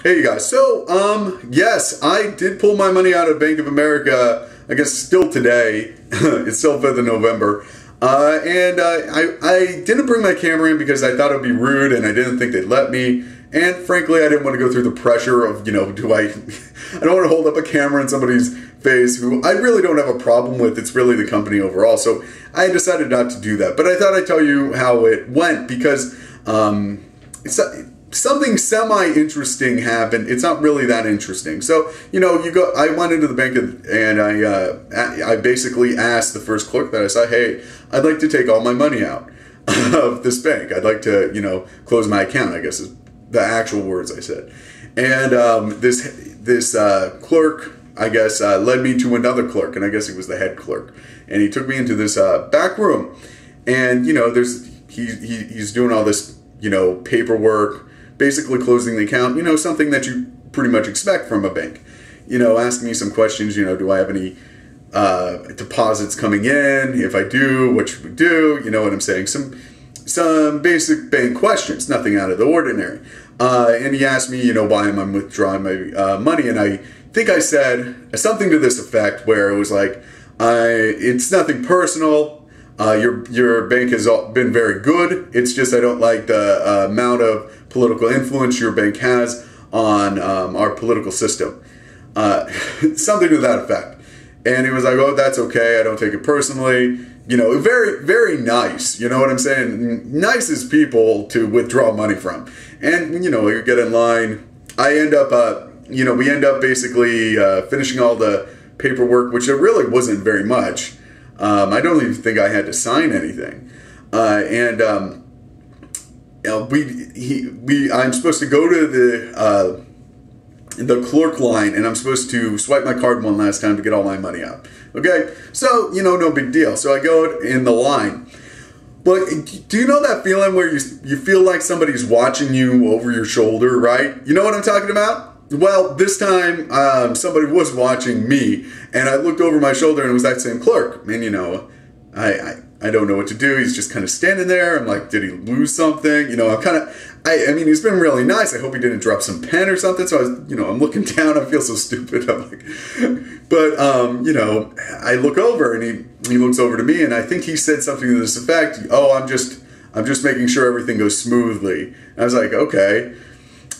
Hey you guys, so yes, I did pull my money out of Bank of America, I guess still today. It's still 5th of November. I didn't bring my camera in because I thought it would be rude and I didn't think they'd let me. And frankly, I didn't want to go through the pressure of, I don't want to hold up a camera in somebody's face who I really don't have a problem with. It's really the company overall. So I decided not to do that. But I thought I'd tell you how it went because something semi-interesting happened. It's not really that interesting. So, I went into the bank and I basically asked the first clerk that I saw, hey, I'd like to take all my money out of this bank. I'd like to, close my account, I guess is the actual words I said. And this clerk, I guess, led me to another clerk, and I guess he was the head clerk. And he took me into this back room. And, he's doing all this, paperwork, basically closing the account, something that you pretty much expect from a bank. Asking me some questions, do I have any deposits coming in? If I do, what should we do? You know what I'm saying? Some basic bank questions, nothing out of the ordinary. And he asked me, why am I withdrawing my money? And I think I said something to this effect where it was like, it's nothing personal. Your bank has been very good. It's just I don't like the amount of political influence your bank has on our political system. Something to that effect. And he was like, oh, that's okay. I don't take it personally. Very, very nice. You know what I'm saying? Nicest people to withdraw money from. And, you get in line. I end up, we end up basically finishing all the paperwork, which it really wasn't very much. I don't even think I had to sign anything. I'm supposed to go to the clerk line, and I'm supposed to swipe my card one last time to get all my money out. Okay, so no big deal. So I go in the line. But do you know that feeling where you feel like somebody's watching you over your shoulder, right? You know what I'm talking about? Well, this time somebody was watching me, and I looked over my shoulder, and it was that same clerk. And I don't know what to do. He's just kind of standing there. I'm like, did he lose something? I mean, he's been really nice. I hope he didn't drop some pen or something. So I'm looking down. I feel so stupid. I'm like, but I look over, and he looks over to me, and I think he said something to this effect. Oh, I'm just making sure everything goes smoothly. And I was like, okay.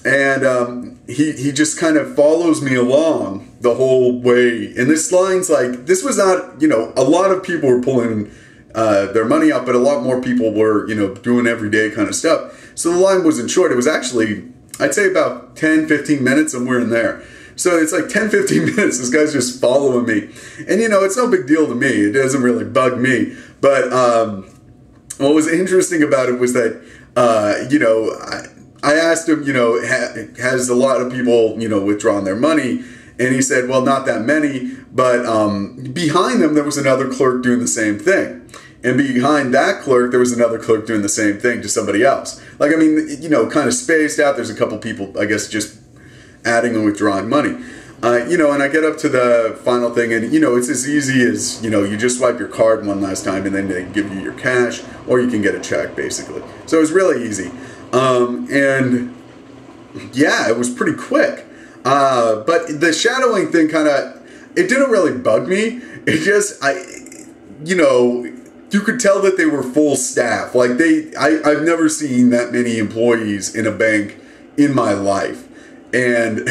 And he just kind of follows me along the whole way. And this line's like, this was not, a lot of people were pulling their money out, but a lot more people were, doing everyday kind of stuff. So the line wasn't short. It was actually, I'd say about 10, 15 minutes, somewhere in there. So it's like 10, 15 minutes, this guy's just following me. And, it's no big deal to me. It doesn't really bug me. But what was interesting about it was that, I asked him, has a lot of people, withdrawn their money? And he said, well, not that many, but behind them, there was another clerk doing the same thing. And behind that clerk, there was another clerk doing the same thing to somebody else. Like, I mean, kind of spaced out. There's a couple people, I guess, just adding and withdrawing money. And I get up to the final thing, and, it's as easy as, you just swipe your card one last time, and then they give you your cash, or you can get a check, basically. So it was really easy. And yeah, it was pretty quick. But the shadowing thing it didn't really bug me. It just, you could tell that they were full staff. Like I've never seen that many employees in a bank in my life. And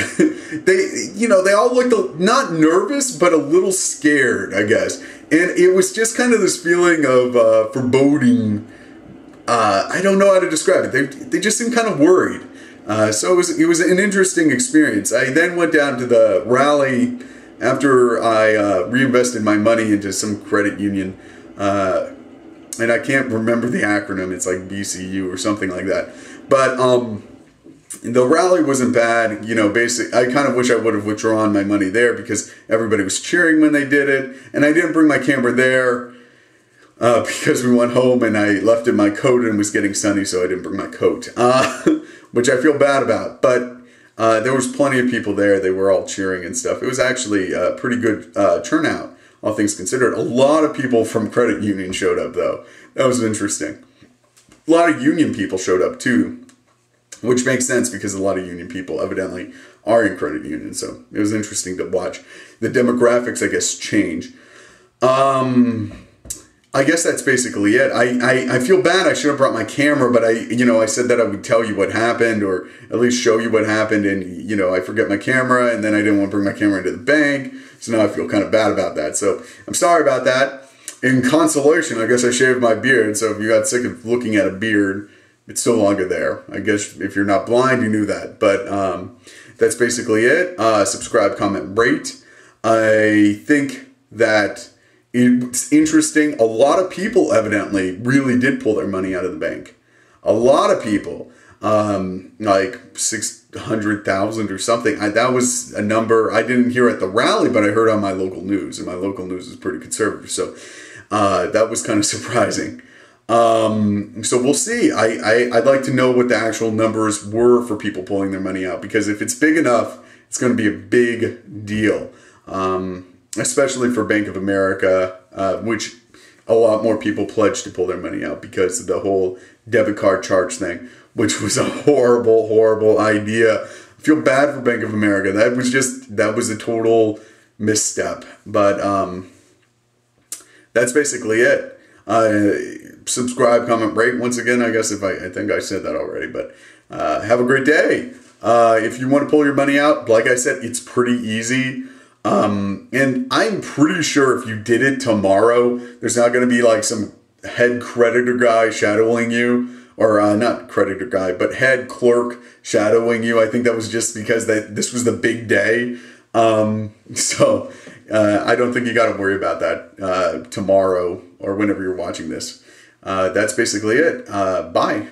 they all looked not nervous, but a little scared, I guess. And it was just kind of this feeling of foreboding. I don't know how to describe it. They just seemed kind of worried. So it was an interesting experience. I then went down to the rally after I reinvested my money into some credit union. And I can't remember the acronym. It's like BCU or something like that. But the rally wasn't bad. I kind of wish I would have withdrawn my money there because everybody was cheering when they did it. And I didn't bring my camera there. Because we went home and I left in my coat and it was getting sunny, so I didn't bring my coat, which I feel bad about. But there was plenty of people there. They were all cheering and stuff. It was actually a pretty good turnout, all things considered. A lot of people from credit union showed up, though. That was interesting. A lot of union people showed up, too. which makes sense because a lot of union people evidently are in credit unions. So it was interesting to watch the demographics, I guess, change. I guess that's basically it. I feel bad. I should have brought my camera, but I said that I would tell you what happened, or at least show you what happened, and I forget my camera, and then I didn't want to bring my camera into the bank, so now I feel kind of bad about that. So I'm sorry about that. In consolation, I guess I shaved my beard, so if you got sick of looking at a beard, it's no longer there. I guess if you're not blind, you knew that. But that's basically it. Subscribe, comment, rate. I think that it's interesting. A lot of people evidently really did pull their money out of the bank. A lot of people, like 600,000 or something. That was a number I didn't hear at the rally, but I heard on my local news, and my local news is pretty conservative. So that was kind of surprising. So we'll see. I'd like to know what the actual numbers were for people pulling their money out, because if it's big enough, it's going to be a big deal. Especially for Bank of America, which a lot more people pledged to pull their money out because of the whole debit card charge thing, which was a horrible, horrible idea. I feel bad for Bank of America. That was a total misstep. But that's basically it. Subscribe, comment, rate. Once again, I guess I think I said that already, but have a great day. If you want to pull your money out, like I said, it's pretty easy. And I'm pretty sure if you did it tomorrow, there's not going to be like some head creditor guy shadowing you, or not creditor guy, but head clerk shadowing you. I think that was just because this was the big day. So I don't think you got to worry about that tomorrow or whenever you're watching this. That's basically it. Bye.